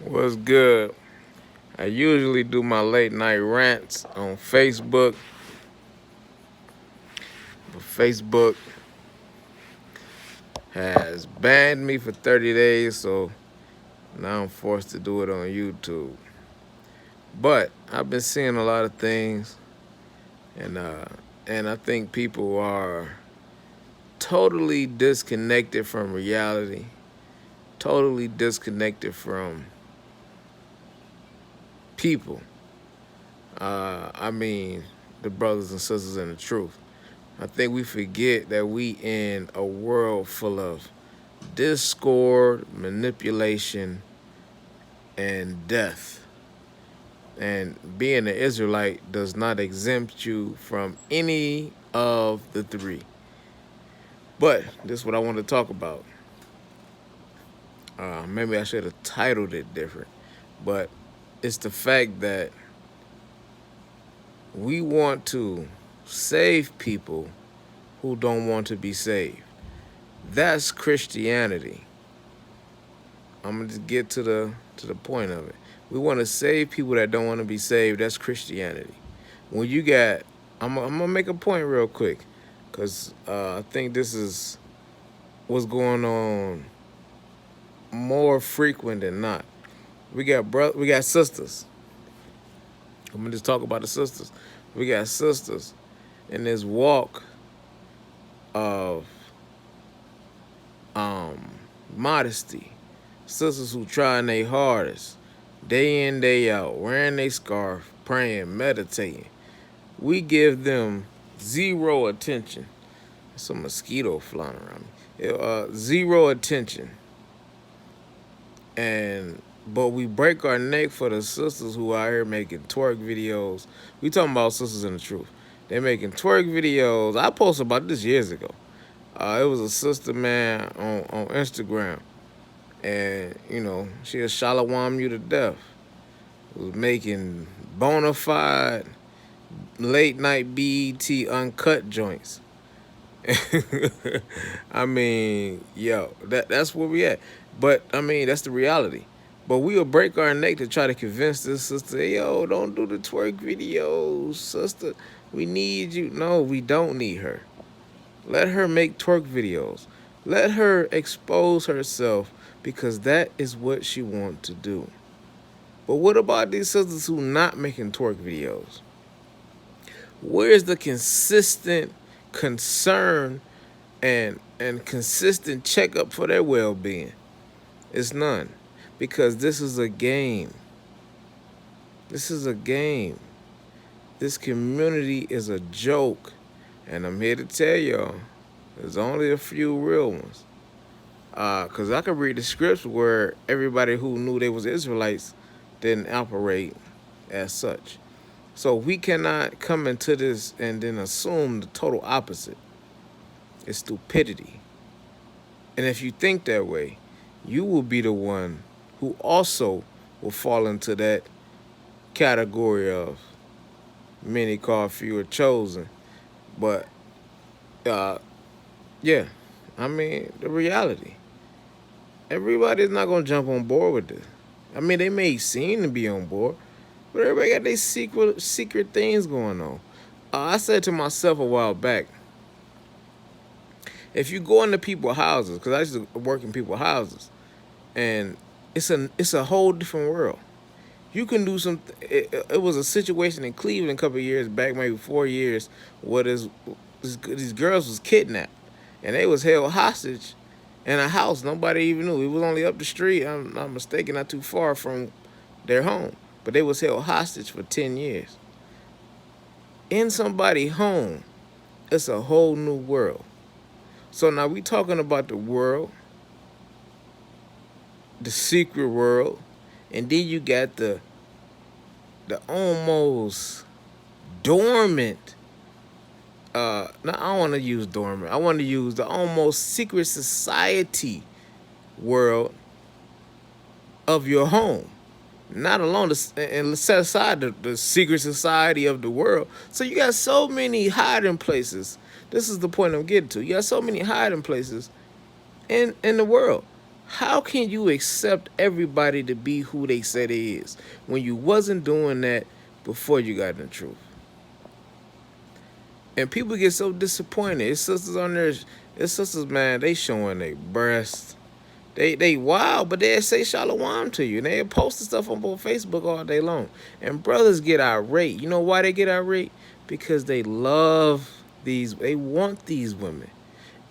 What's good? I usually do my late night rants on Facebook, but Facebook has banned me for 30 days, so now I'm forced to do it on YouTube. But I've been seeing a lot of things, and uh, and I think people are totally disconnected from reality, totally disconnected from people. I mean, the brothers and sisters in the truth. I think we forget that we in a world full of discord, manipulation, and death. And being an Israelite does not exempt you from any of the three. But this is what I want to talk about. Maybe I should have titled it different. But it's the fact that we want to save people who don't want to be saved. That's Christianity. I'm gonna just get to the point of it. We want to save people that don't want to be saved. That's Christianity. When you got, I'm gonna make a point real quick, cause I think this is what's going on more frequent than not. We got sisters. I'm gonna just talk about the sisters. We got sisters in this walk of um modesty. Sisters who trying their hardest, day in, day out, wearing their scarf, praying, meditating. We give them zero attention. Some mosquito flying around me. Zero attention. But we break our neck for the sisters who out here making twerk videos. We talking about sisters in the truth. They making twerk videos. I posted about this years ago. It was a sister, man, on Instagram. And, she'll shalawam you to death. Was making bona fide late night BET uncut joints. I mean, yo, that's where we at. But I mean, that's the reality. But we'll break our neck to try to convince this sister, hey, yo, don't do the twerk videos, sister. We need you. No, we don't need her. Let her make twerk videos. Let her expose herself because that is what she wants to do. But what about these sisters who not making twerk videos? Where's the consistent concern and consistent checkup for their well-being? It's none. Because this is a game. This is a game. This community is a joke. And I'm here to tell y'all, there's only a few real ones. Because I could read the scripts where everybody who knew they was Israelites didn't operate as such. So we cannot come into this and then assume the total opposite. It's stupidity. And if you think that way, you will be the one who also will fall into that category of many called, few are chosen. But, yeah, I mean, the reality. Everybody's not going to jump on board with this. I mean, they may seem to be on board, but everybody got their secret things going on. I said to myself a while back, if you go into people's houses, because I used to work in people's houses, and it's a whole different world. You can do some. It was a situation in Cleveland a couple of years back, maybe 4 years, where these girls was kidnapped, and they was held hostage in a house nobody even knew. It was only up the street. I'm not mistaken, not too far from their home, but they was held hostage for 10 years in somebody's home. It's a whole new world. So now we talking about the world, the secret world, and then you got the almost dormant. No, I don't want to use dormant. I want to use the almost secret society world of your home. Not alone, and set aside the secret society of the world. So you got so many hiding places. This is the point I'm getting to. You got so many hiding places in the world. How can you accept everybody to be who they say they is when you wasn't doing that before you got in the truth? And people get so disappointed. It's sisters on there. It's sisters, man. They showing their breasts. They wild, but they say shalom to you. And they posting stuff on both Facebook all day long. And brothers get irate. You know why they get irate? Because they love these. They want these women,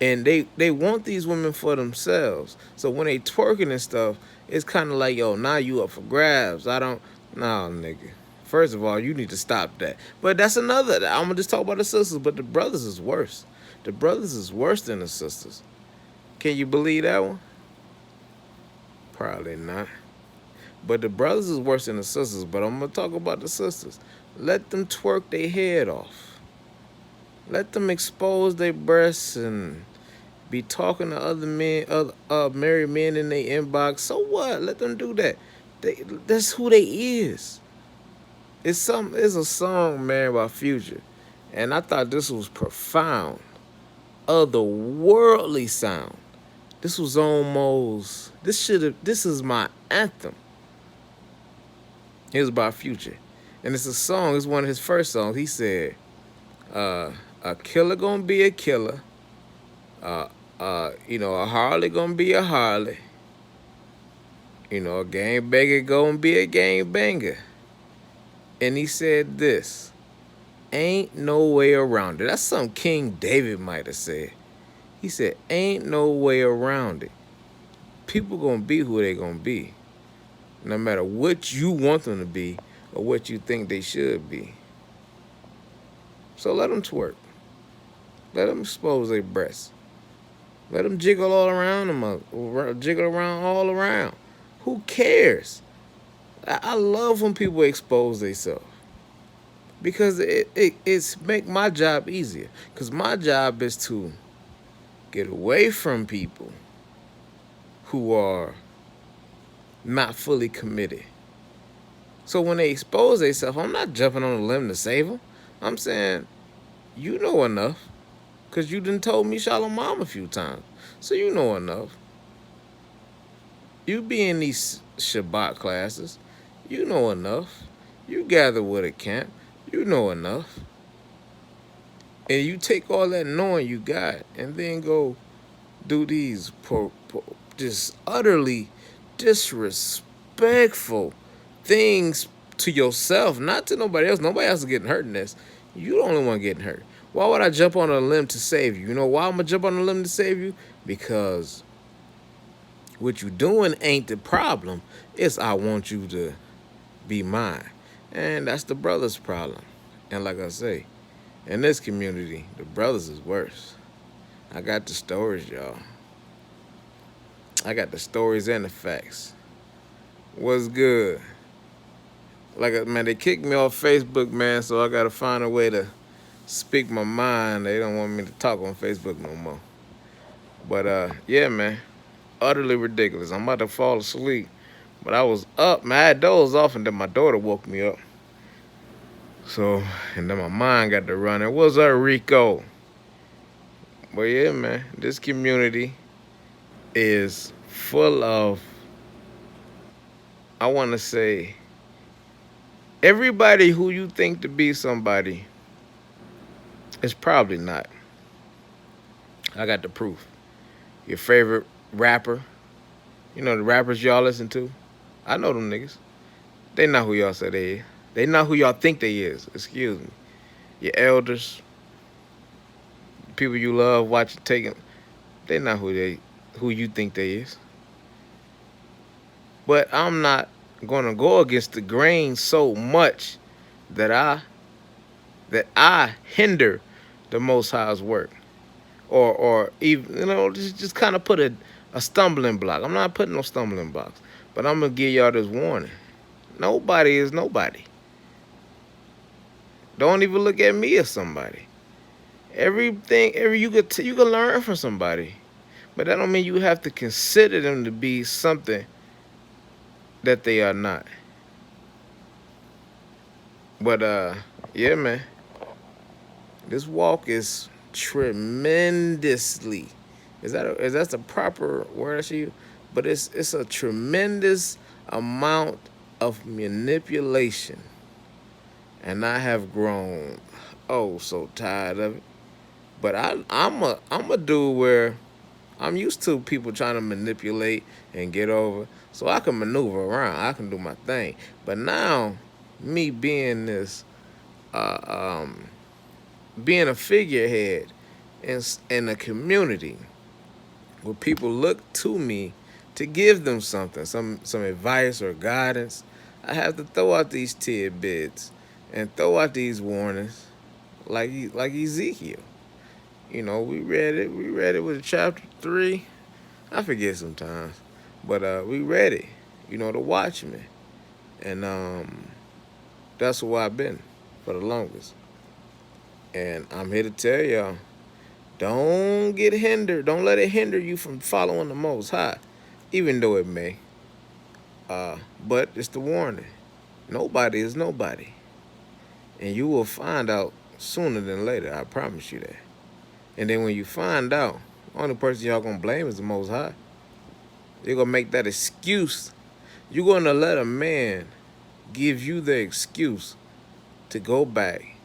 and they want these women for themselves. So when they twerking and stuff, it's kind of like, yo, now you up for grabs. I don't. Nah, nigga. First of all, you need to stop that. But that's another. I'm gonna just talk about the sisters, but the brothers is worse. The brothers is worse than the sisters. Can you believe that one? Probably not. But the brothers is worse than the sisters. But I'm gonna talk about the sisters. Let them twerk their head off. Let them expose their breasts and be talking to other men, other married men in their inbox. So what? Let them do that. That's who they is. It's a song, man, by Future, and I thought this was profound, otherworldly sound. This was almost. This is my anthem. It was by Future, and it's a song. It's one of his first songs. He said, "A killer gonna be a killer. A Harley gonna be a Harley. A gangbanger gonna be a gangbanger." And he said this, ain't no way around it. That's something King David might have said. He said, ain't no way around it. People gonna be who they gonna be, no matter what you want them to be or what you think they should be. So let them twerk. Let them expose their breasts. Let them jiggle all around them, jiggle around all around. Who cares? I love when people expose themselves because it's make my job easier. Because my job is to get away from people who are not fully committed. So when they expose themselves, I'm not jumping on a limb to save them. I'm saying, you know enough because you done told me Shalom a few times. So you know enough. You be in these Shabbat classes. You know enough. You gather with a camp. You know enough. And you take all that knowing you got and then go do these just utterly disrespectful things to yourself, not to nobody else. Nobody else is getting hurt in this. You the only one getting hurt. Why would I jump on a limb to save you? You know why I'm going to jump on a limb to save you? Because what you doing ain't the problem. It's I want you to be mine. And that's the brother's problem. And like I say, in this community, the brothers is worse. I got the stories, y'all. I got the stories and the facts. What's good? Man, they kicked me off Facebook, man, so I got to find a way to speak my mind. They don't want me to talk on Facebook no more. But, yeah, man, utterly ridiculous. I'm about to fall asleep. But I was up, man. I had dozed off, and then my daughter woke me up. So, and then my mind got to running. What's up, Rico? But yeah, man, this community is full of, I want to say, everybody who you think to be somebody is probably not. I got the proof. Your favorite rapper, the rappers y'all listen to, I know them niggas. They not who y'all say they is. They not who y'all think they is. Excuse me. Your elders, people you love watching, taking, they not who you think they is. But I'm not gonna go against the grain so much that I hinder the Most High's work, or even just kind of put a stumbling block. I'm not putting no stumbling blocks, but I'm gonna give y'all this warning. Nobody is nobody. Don't even look at me as somebody. You can learn from somebody, but that don't mean you have to consider them to be something that they are not. But yeah, man, this walk is tremendously. Is that the proper word I should use? but it's a tremendous amount of manipulation, and I have grown so tired of it. But I'm a dude where I'm used to people trying to manipulate and get over, so I can maneuver around. I can do my thing. But now, me being this, uh, um, being a figurehead in a community where people look to me to give them something, some advice or guidance, I have to throw out these tidbits and throw out these warnings, like Ezekiel. We read it. We read it with chapter 3. I forget sometimes, but we read it. The Watchmen, and that's where I've been for the longest. And I'm here to tell y'all, don't get hindered. Don't let it hinder you from following the Most High, even though it may. But it's the warning. Nobody is nobody, and you will find out sooner than later. I promise you that. And then when you find out, the only person y'all gonna blame is the Most High. You're gonna make that excuse. You're gonna let a man give you the excuse to go back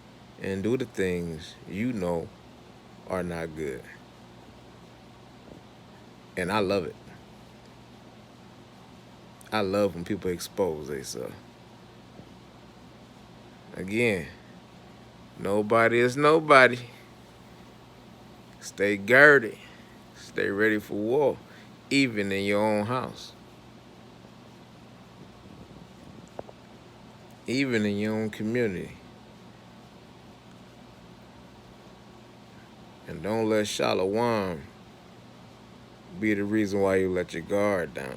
and do the things you know are not good. And I love it. I love when people expose themselves. Again, nobody is nobody. Stay girded. Stay ready for war, even in your own house. Even in your own community. And don't let Shalom be the reason why you let your guard down.